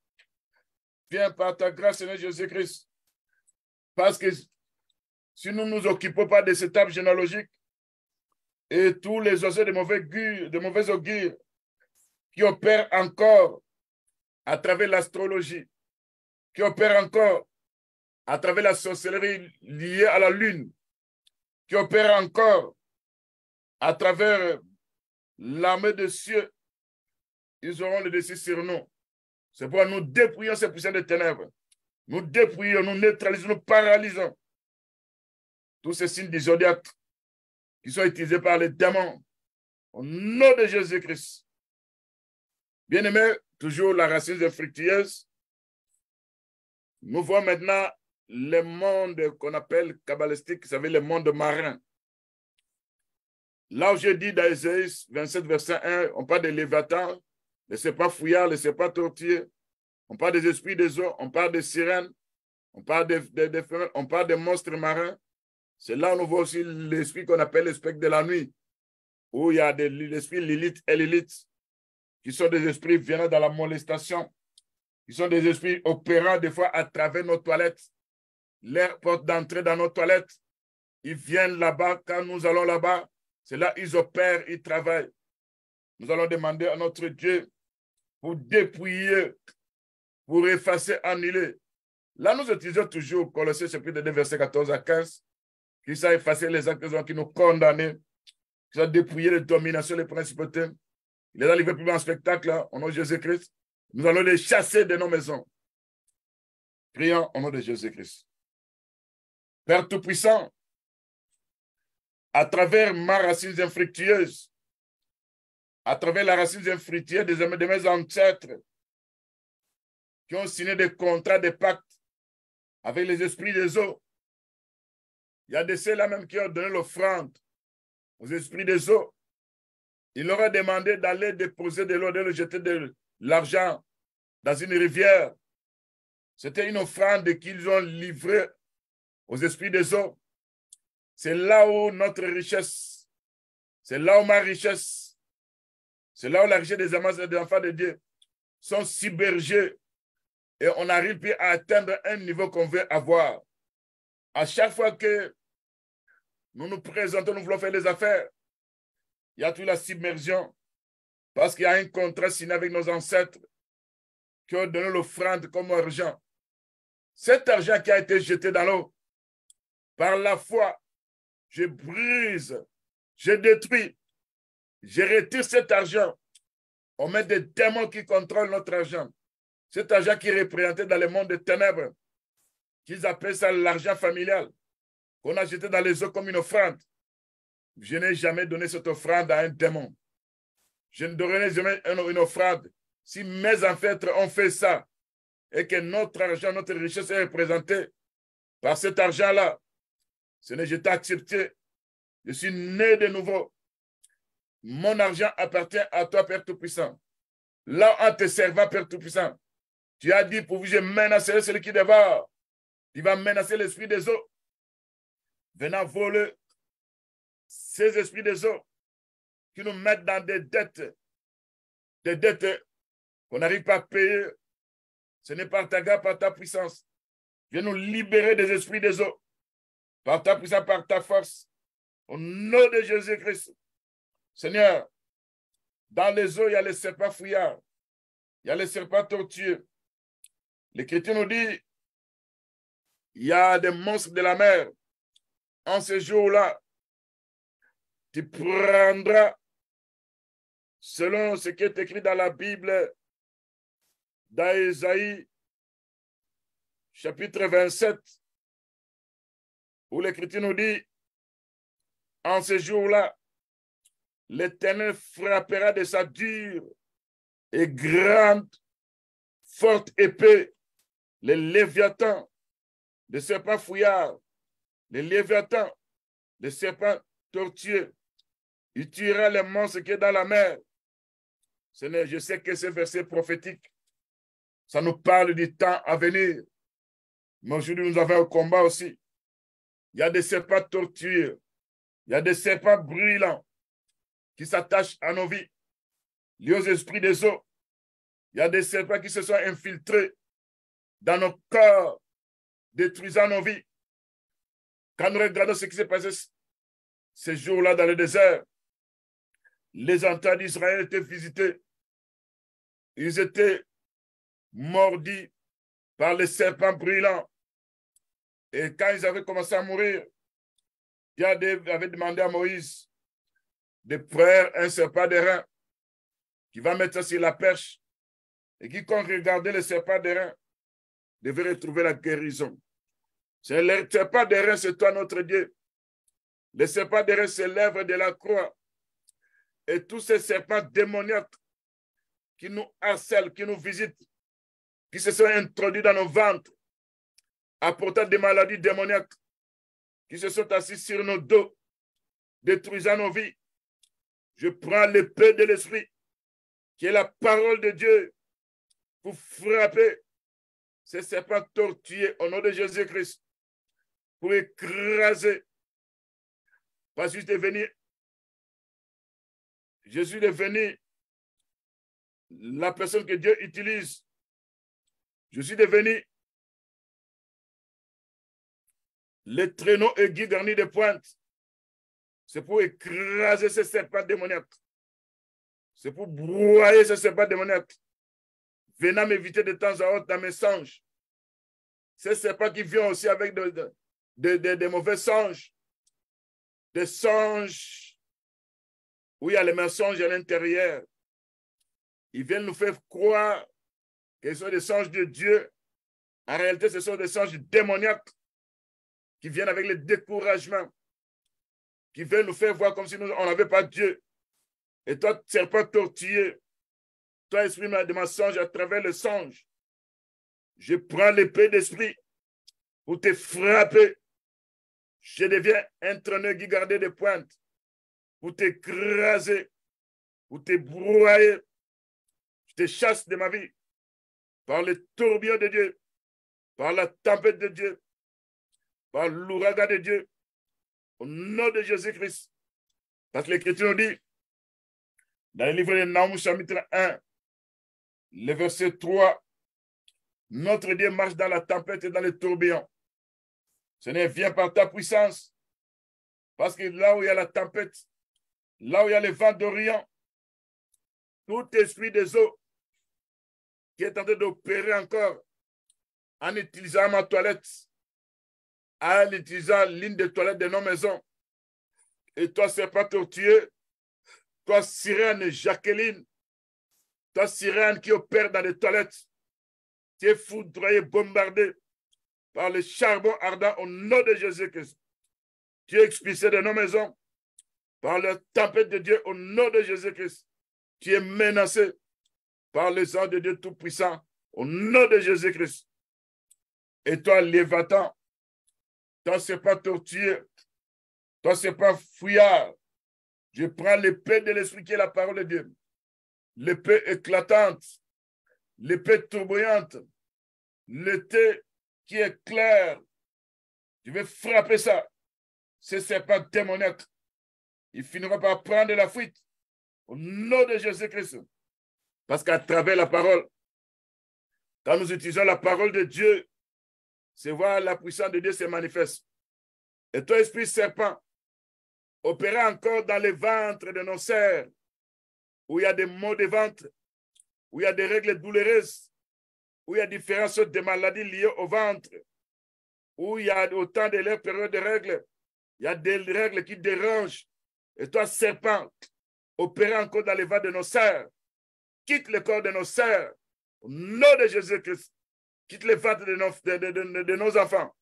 viens par ta grâce, Seigneur Jésus-Christ. Parce que si nous ne nous occupons pas de cette arbre généalogique et tous les oiseaux de mauvais augure qui opèrent encore à travers l'astrologie, qui opèrent encore à travers la sorcellerie liée à la lune, qui opèrent encore à travers l'armée des cieux, ils auront le dessus sur nous. C'est pourquoi nous dépouillons ces puissances de ténèbres. Nous dépouillons, nous neutralisons, nous paralysons tous ces signes du zodiaque qui sont utilisés par les démons au nom de Jésus-Christ. Bien-aimés, toujours la racine infructueuse. Nous voyons maintenant le monde qu'on appelle kabbalistique, vous savez, le monde marin. Là où je dis dans Ésaïe 27, verset 1, on parle de Léviathan, les serpents fouillards, les serpents tortueux, on parle des esprits des eaux, on parle des sirènes, on parle des femelles, on parle des monstres marins. C'est là où nous voyons aussi l'esprit qu'on appelle le spectre de la nuit, où il y a l'esprit Lilith et Lilith, qui sont des esprits venant dans la molestation, qui sont des esprits opérant des fois à travers nos toilettes, leur porte d'entrée dans nos toilettes. Ils viennent là-bas, quand nous allons là-bas, c'est là ils opèrent, ils travaillent. Nous allons demander à notre Dieu pour dépouiller, pour effacer, annuler. Là, nous utilisons toujours Colossiens chapitre 2, versets 14 à 15, qui sont effacer les actes qui nous condamnent, qui sont dépouiller les dominations, les principautés. Il est arrivé plus en spectacle, là, au nom de Jésus-Christ. Nous allons les chasser de nos maisons. Prions au nom de Jésus-Christ. Père Tout-Puissant, à travers ma racine infructueuse, à travers la racine infructueuse de mes ancêtres qui ont signé des contrats, des pactes avec les esprits des eaux. Il y a de ceux-là même qui ont donné l'offrande aux esprits des eaux. Il leur a demandé d'aller déposer de l'eau, de jeter de l'argent dans une rivière. C'était une offrande qu'ils ont livrée aux esprits des eaux. C'est là où notre richesse, c'est là où ma richesse, c'est là où la richesse des enfants de Dieu sont submergés et on n'arrive plus à atteindre un niveau qu'on veut avoir. À chaque fois que nous nous présentons, nous voulons faire des affaires, il y a toute la submersion parce qu'il y a un contrat signé avec nos ancêtres qui ont donné l'offrande comme argent. Cet argent qui a été jeté dans l'eau, par la foi, je brise, je détruis, je retire cet argent. On met des démons qui contrôlent notre argent. Cet argent qui est représenté dans le monde des ténèbres, qu'ils appellent ça l'argent familial, qu'on a jeté dans les eaux comme une offrande. Je n'ai jamais donné cette offrande à un démon. Je ne donnerai jamais une offrande. Si mes ancêtres ont fait ça et que notre argent, notre richesse est représentée par cet argent-là, ce n'est pas accepté. Je suis né de nouveau. Mon argent appartient à toi, Père Tout-Puissant. Là, en te servant, Père Tout-Puissant, tu as dit, pour vous, je menacerai celui qui dévore. Tu vas menacer l'esprit des eaux, venant voler ces esprits des eaux qui nous mettent dans des dettes qu'on n'arrive pas à payer. Ce n'est pas ta grâce, par ta puissance. Viens nous libérer des esprits des eaux, par ta puissance, par ta force. Au nom de Jésus-Christ. Seigneur, dans les eaux, il y a les serpents fouillards. Il y a les serpents tortueux. L'Écriture nous dit, il y a des monstres de la mer. En ce jour-là, tu prendras, selon ce qui est écrit dans la Bible, dans Ésaïe, chapitre 27, où l'Écriture nous dit, en ce jour-là, l'Éternel frappera de sa dure et grande, forte épée les léviathans, les serpents fouillards, les léviathans, les serpents tortueux. Il tuera les monstres qui sont dans la mer. Seigneur, je sais que ce verset prophétique, ça nous parle du temps à venir. Mais aujourd'hui, nous avons un combat aussi. Il y a des serpents tortueux. Il y a des serpents brûlants qui s'attachent à nos vies, liés aux esprits des eaux. Il y a des serpents qui se sont infiltrés dans nos corps, détruisant nos vies. Quand nous regardons ce qui s'est passé ces jours-là dans le désert, les entrailles d'Israël étaient visitées. Ils étaient mordis par les serpents brûlants. Et quand ils avaient commencé à mourir, Dieu avait demandé à Moïse de faire un serpent d'airain qui va mettre sur la perche. Et quiconque regardait le serpent d'airain devait retrouver la guérison. C'est le serpent d'airain, c'est toi notre Dieu. Le serpent d'airain, c'est l'œuvre de la croix. Et tous ces serpents démoniaques qui nous harcèlent, qui nous visitent, qui se sont introduits dans nos ventres, apportant des maladies démoniaques, qui se sont assis sur nos dos, détruisant nos vies. Je prends l'épée de l'esprit, qui est la parole de Dieu, pour frapper ces serpents tortueux au nom de Jésus-Christ, pour écraser. Parce que Jésus est devenu la personne que Dieu utilise. Je suis devenu le traîneau aigu garni de pointes. C'est pour écraser ces serpents démoniaques. C'est pour broyer ces serpents démoniaques. Venant m'éviter de temps à autre dans mes songes. Ces serpents qui viennent aussi avec de mauvais songes. Des songes où il y a les mensonges à l'intérieur. Ils viennent nous faire croire que ce sont des songes de Dieu. En réalité, ce sont des songes démoniaques qui viennent avec le découragement, qui viennent nous faire voir comme si on n'avait pas Dieu. Et toi, serpent tortillé, toi, esprit de mensonge, à travers le songe, je prends l'épée d'esprit pour te frapper. Je deviens un traîneur qui gardait des pointes pour t'écraser, pour te broyer. Je te chasse de ma vie par le tourbillon de Dieu, par la tempête de Dieu, par l'ouragan de Dieu, au nom de Jésus-Christ. Parce que l'Écriture nous dit, dans le livre de Naoum, chapitre 1, le verset 3, notre Dieu marche dans la tempête et dans le tourbillon. Seigneur, viens par ta puissance, parce que là où il y a la tempête, là où il y a le vent d'Orient, tout esprit des eaux qui est en train d'opérer encore en utilisant ma toilette, en utilisant l'une des toilettes de nos maisons. Et toi, serpent tortueux, toi, sirène Jacqueline, toi, sirène qui opère dans les toilettes, tu es foudroyé, bombardé par le charbon ardent au nom de Jésus-Christ. Tu es expulsé de nos maisons par la tempête de Dieu au nom de Jésus-Christ. Tu es menacé par les anges de Dieu Tout-Puissant au nom de Jésus-Christ. Et toi, Léviathan, toi, c'est pas tortueux, toi, c'est pas fouillard. Je prends l'épée de l'esprit qui est la parole de Dieu. L'épée éclatante, l'épée tourbillante, l'épée qui est claire. Je vais frapper ça. Ce serpent démoniaque. Il finira par prendre la fuite au nom de Jésus-Christ. Parce qu'à travers la parole, quand nous utilisons la parole de Dieu, c'est voir la puissance de Dieu se manifeste. Et toi, esprit serpent, opérez encore dans les ventres de nos sœurs, où il y a des maux de ventre, où il y a des règles douloureuses, où il y a différentes sortes de maladies liées au ventre, où il y a autant de leurs périodes de règles, il y a des règles qui dérangent. Et toi, serpent, opérez encore dans les ventres de nos sœurs. Quitte le corps de nos sœurs, au nom de Jésus-Christ. Quitte les ventres de nos enfants.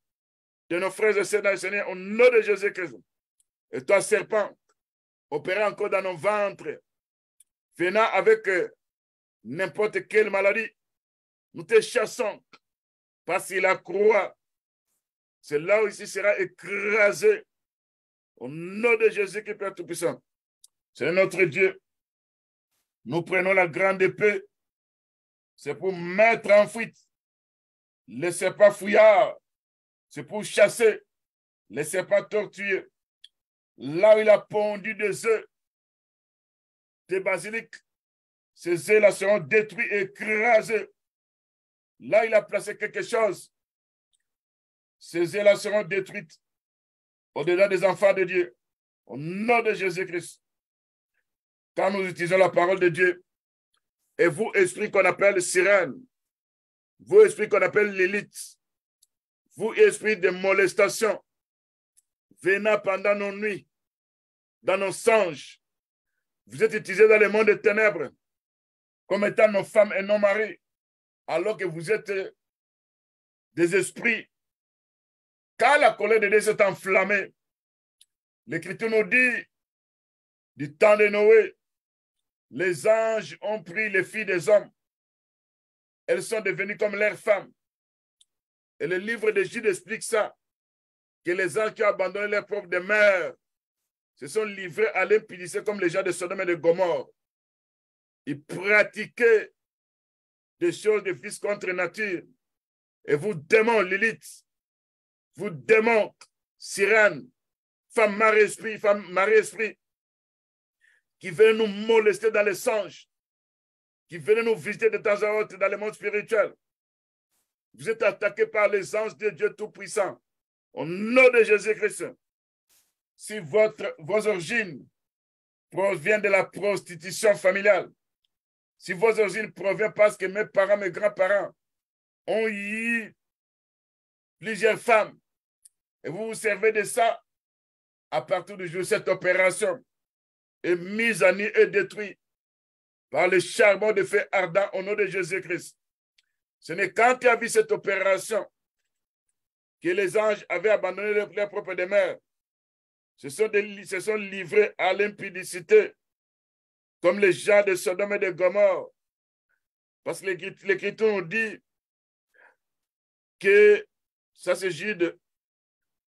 de nos frères et sœurs dans le Seigneur, au nom de Jésus-Christ. Et toi, serpent, opéré encore dans nos ventres, venant avec n'importe quelle maladie, nous te chassons, parce que la croix, c'est là où ici sera écrasé, au nom de Jésus qui est Père Tout-Puissant. C'est notre Dieu. Nous prenons la grande épée, c'est pour mettre en fuite les serpents fouillards, c'est pour chasser les serpents tortueux. Là où il a pondu des œufs, des basiliques, ces œufs-là seront détruits et écrasés. Là où il a placé quelque chose, ces œufs-là seront détruits au-delà des enfants de Dieu. Au nom de Jésus-Christ. Quand nous utilisons la parole de Dieu, et vous, esprit qu'on appelle sirène, vous, esprit qu'on appelle l'élite, vous, esprit de molestation, venant pendant nos nuits, dans nos songes, vous êtes utilisés dans le monde des ténèbres, comme étant nos femmes et nos maris, alors que vous êtes des esprits. Quand la colère de Dieu s'est enflammée, l'Écriture nous dit, du temps de Noé, les anges ont pris les filles des hommes. Elles sont devenues comme leurs femmes. Et le livre de Jude explique ça, que les anges qui ont abandonné leur propre demeure se sont livrés à l'impudicité comme les gens de Sodome et de Gomorrhe. Ils pratiquaient des choses de fils contre nature. Et vous, démons, Lilith, vous, démons, sirène, femme mari-esprit, qui venaient nous molester dans les songes, qui venaient nous visiter de temps en temps dans le monde spirituel. Vous êtes attaqués par les anges de Dieu Tout-Puissant. Au nom de Jésus-Christ, si vos origines proviennent de la prostitution familiale, si vos origines proviennent parce que mes parents, mes grands-parents ont eu plusieurs femmes, et vous vous servez de ça, à partir du jour où cette opération est mise à nu et détruite par le charbon de feu ardent au nom de Jésus-Christ. Ce n'est quand tu as vu cette opération que les anges avaient abandonné leur propre demeure. Se sont livrés à l'impudicité, comme les gens de Sodome et de Gomorrhe. Parce que l'Écriture nous dit que, ça c'est Jude,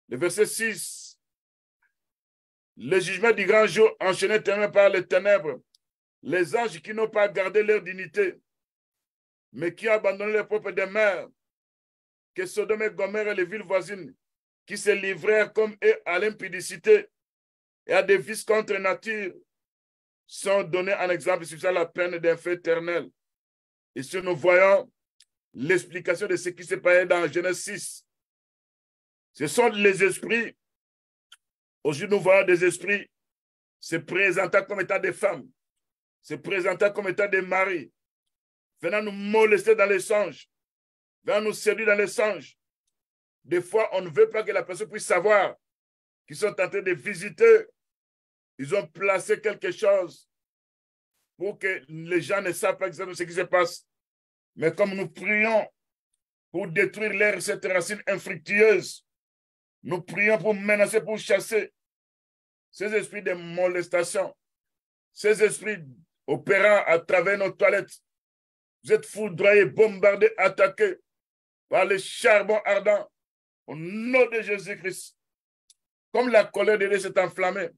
le verset 6, le jugement du grand jour enchaîné par les ténèbres, les anges qui n'ont pas gardé leur dignité, mais qui ont abandonné leur propre demeure, que Sodome et Gomorrhe et les villes voisines, qui se livrèrent comme eux à l'impudicité et à des vices contre nature, sont donnés en exemple sur la peine d'un feu éternel. Ici, nous voyons l'explication de ce qui s'est passé dans Genèse 6. Ce sont les esprits. Aujourd'hui, nous voyons des esprits se présentant comme étant des femmes, se présentant comme étant des maris, venant nous molester dans les songes, venant nous séduire dans les songes. Des fois, on ne veut pas que la personne puisse savoir qu'ils sont en train de visiter. Ils ont placé quelque chose pour que les gens ne savent pas exactement ce qui se passe. Mais comme nous prions pour détruire cette racine infructueuse, nous prions pour menacer, pour chasser ces esprits de molestation, ces esprits opérant à travers nos toilettes. Vous êtes foudroyés, bombardés, attaqués par les charbons ardents au nom de Jésus-Christ. Comme la colère de Dieu s'est enflammée,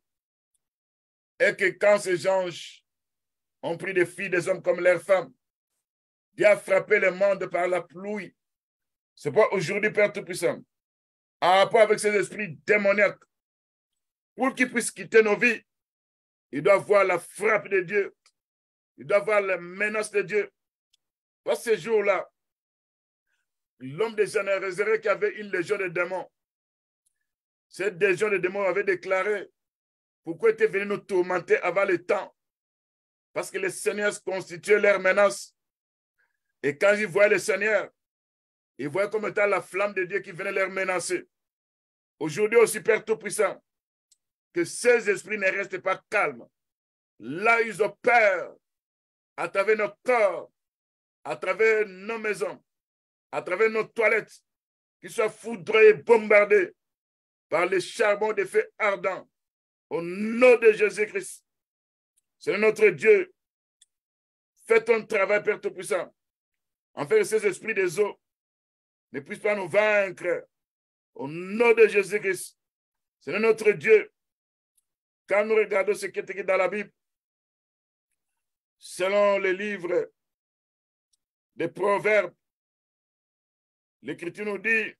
et que quand ces anges ont pris des filles, des hommes comme leurs femmes, Dieu a frappé le monde par la pluie. C'est pas aujourd'hui, Père Tout-Puissant, en rapport avec ces esprits démoniaques, pour qu'ils puissent quitter nos vies, ils doivent voir la frappe de Dieu, ils doivent voir la menace de Dieu. Parce que ces jours-là, l'homme des Génézareth qui avait une légion de démons, cette légion de démons avait déclaré: pourquoi était venu nous tourmenter avant le temps? Parce que le Seigneur constituait leur menace. Et quand ils voyaient le Seigneur, ils voyaient comme étant la flamme de Dieu qui venait leur menacer. Aujourd'hui aussi, Père Tout-Puissant, que ces esprits ne restent pas calmes. Là, ils opèrent à travers nos corps, à travers nos maisons, à travers nos toilettes, qui soit foudroyé, bombardé par les charbons de feu ardents. Au nom de Jésus-Christ. C'est notre Dieu. Fais ton travail, Père Tout-Puissant. En fait que ces esprits des eaux ne puissent pas nous vaincre. Au nom de Jésus-Christ. C'est notre Dieu. Quand nous regardons ce qui est écrit dans la Bible, selon les livres des Proverbes, l'Écriture nous dit,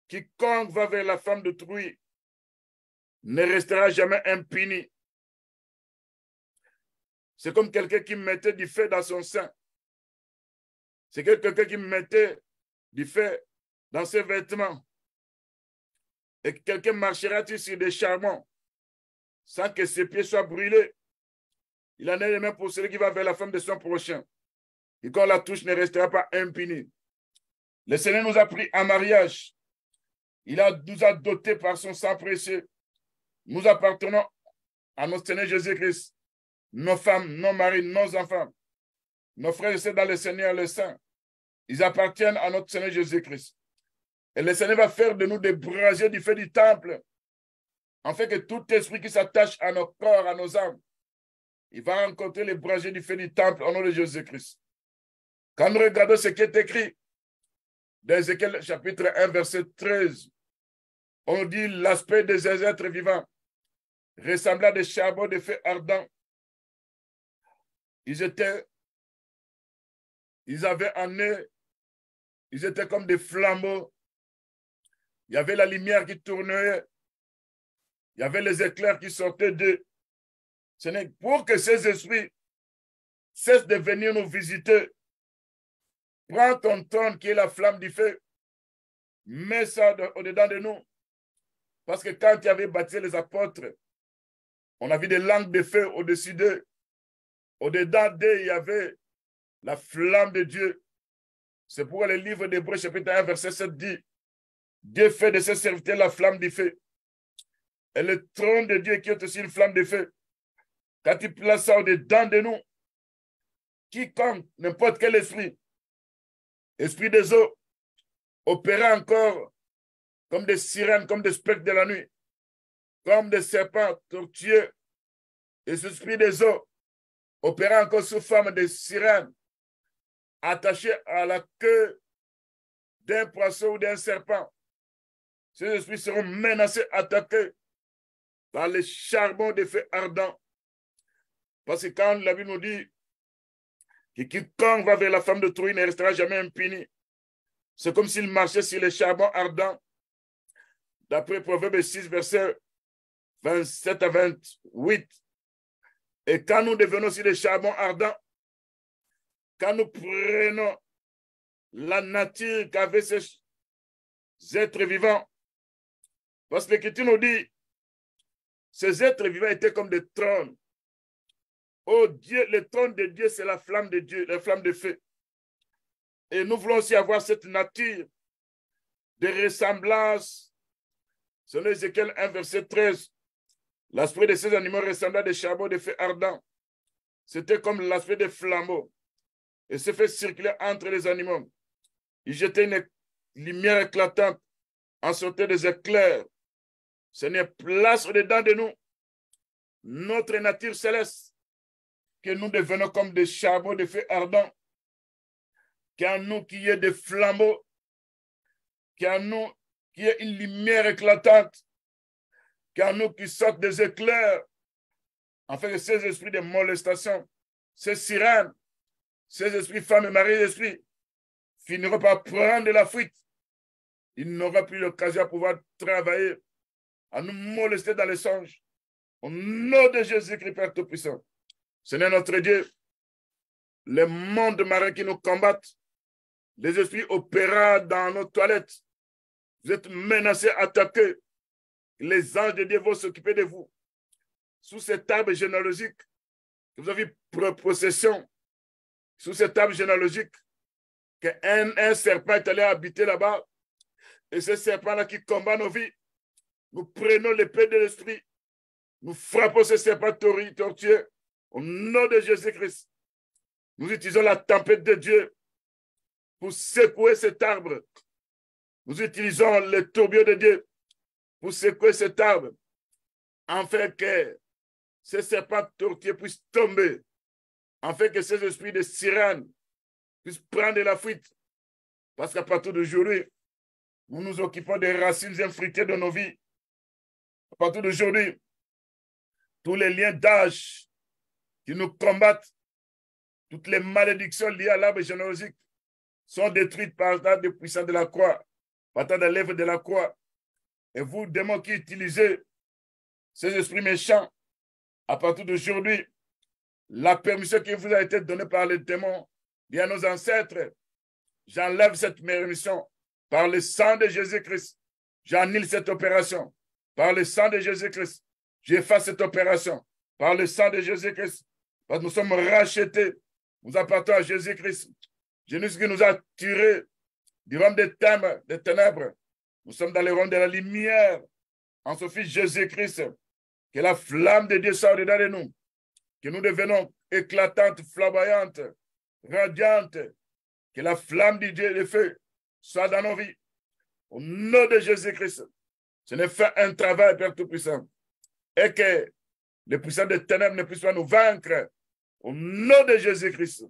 quiconque va vers la femme d'autrui ne restera jamais impuni. C'est comme quelqu'un qui mettait du feu dans son sein. C'est quelqu'un qui mettait du feu dans ses vêtements. Et quelqu'un marchera sur des charbons sans que ses pieds soient brûlés. Il en est de même pour celui qui va vers la femme de son prochain. Et quand la touche ne restera pas impuni. Le Seigneur nous a pris en mariage. Il nous a dotés par son sang précieux. Nous appartenons à notre Seigneur Jésus-Christ. Nos femmes, nos maris, nos enfants, nos frères et sœurs dans le Seigneur, le Saint, ils appartiennent à notre Seigneur Jésus-Christ. Et le Seigneur va faire de nous des brasiers du feu du temple, en fait que tout esprit qui s'attache à nos corps, à nos âmes, il va rencontrer les brasiers du feu du temple au nom de Jésus-Christ. Quand nous regardons ce qui est écrit dans Ézéchiel chapitre 1, verset 13, on dit l'aspect des êtres vivants ressemblait à des charbons de feu ardents. Ils avaient en eux, ils étaient comme des flambeaux. Il y avait la lumière qui tournait. Il y avait les éclairs qui sortaient d'eux. Ce n'est pour que ces esprits cessent de venir nous visiter. Prends ton trône qui est la flamme du feu. Mets ça au-dedans de nous. Parce que quand il y avait baptisé les apôtres, on a vu des langues de feu au-dessus d'eux. Au-dedans d'eux, il y avait la flamme de Dieu. C'est pourquoi le livre d'Hébreux, chapitre 1, verset 7 dit, Dieu fait de ses serviteurs la flamme du feu. Et le trône de Dieu qui est aussi une flamme de feu. Quand il place ça au-dedans de nous, quiconque, n'importe quel esprit, esprit des eaux, opéra encore comme des sirènes, comme des spectres de la nuit, comme des serpents tortueux, et ce esprit des eaux opérant encore sous forme de sirène, attachée à la queue d'un poisson ou d'un serpent. Ces esprits seront menacés, attaqués par les charbons de feu ardents. Parce que quand la Bible nous dit que quiconque va vers la femme d'autrui ne restera jamais impuni, c'est comme s'il marchait sur les charbons ardents. D'après Proverbe 6, versets 27 à 28. Et quand nous devenons aussi des charbons ardents, quand nous prenons la nature qu'avaient ces êtres vivants, parce que l'Écriture nous dit, ces êtres vivants étaient comme des trônes. Oh Dieu, le trône de Dieu, c'est la flamme de Dieu, la flamme de feu. Et nous voulons aussi avoir cette nature de ressemblance. Selon Ézéchiel 1, verset 13, l'aspect de ces animaux ressemblait à des charbons de feu ardents. C'était comme l'aspect des flambeaux. Et se fait circuler entre les animaux. Il jetait une lumière éclatante, en sortait des éclairs. Seigneur, place au-dedans de nous notre nature céleste, que nous devenons comme des charbons de feu ardents, qu'en nous qu'il y ait des flambeaux, qu'en nous qu'il y ait une lumière éclatante, qu'en nous qui sortent des éclairs, afin que ces esprits de molestation, ces sirènes, ces esprits femmes et maris d'esprit finiront par prendre de la fuite. Ils n'auront plus l'occasion de pouvoir travailler, à nous molester dans les songes. Au nom de Jésus-Christ, Père Tout-Puissant. Seigneur notre Dieu, les mondes marins qui nous combattent, les esprits opérant dans nos toilettes, vous êtes menacés, attaqués. Les anges de Dieu vont s'occuper de vous. Sous cet arbre généalogique que vous avez possession, sous cet arbre généalogique, qu'un serpent est allé habiter là-bas, et ce serpent-là qui combat nos vies, nous prenons l'épée de l'esprit, nous frappons ce serpent tortueux, au nom de Jésus-Christ. Nous utilisons la tempête de Dieu pour secouer cet arbre Nous utilisons le tourbillon de Dieu pour secouer cet arbre, afin que ces serpents tortueux puissent tomber, afin que ces esprits de sirène puissent prendre la fuite. Parce qu'à partir d'aujourd'hui, nous nous occupons des racines infructées de nos vies. À partir d'aujourd'hui, tous les liens d'âge qui nous combattent, toutes les malédictions liées à l'arbre généalogique sont détruites par l'œuvre de puissance de la croix, par l'œuvre de la croix. Et vous, démons qui utilisez ces esprits méchants, à partir d'aujourd'hui, la permission qui vous a été donnée par les démons liés à nos ancêtres, j'enlève cette permission par le sang de Jésus-Christ. J'annule cette opération par le sang de Jésus-Christ. J'efface cette opération par le sang de Jésus-Christ. Parce que nous sommes rachetés. Nous appartenons à Jésus-Christ. Jésus qui nous a tirés du royaume des ténèbres. Nous sommes dans le royaume de la lumière. En son Fils Jésus-Christ. Que la flamme de Dieu soit dedans de nous. Que nous devenons éclatantes, flamboyantes, radiantes. Que la flamme de Dieu, le feu, soit dans nos vies. Au nom de Jésus-Christ. Ce n'est fait un travail, Père Tout-Puissant. Et que les puissants des ténèbres ne puissent pas nous vaincre. Au nom de Jésus-Christ.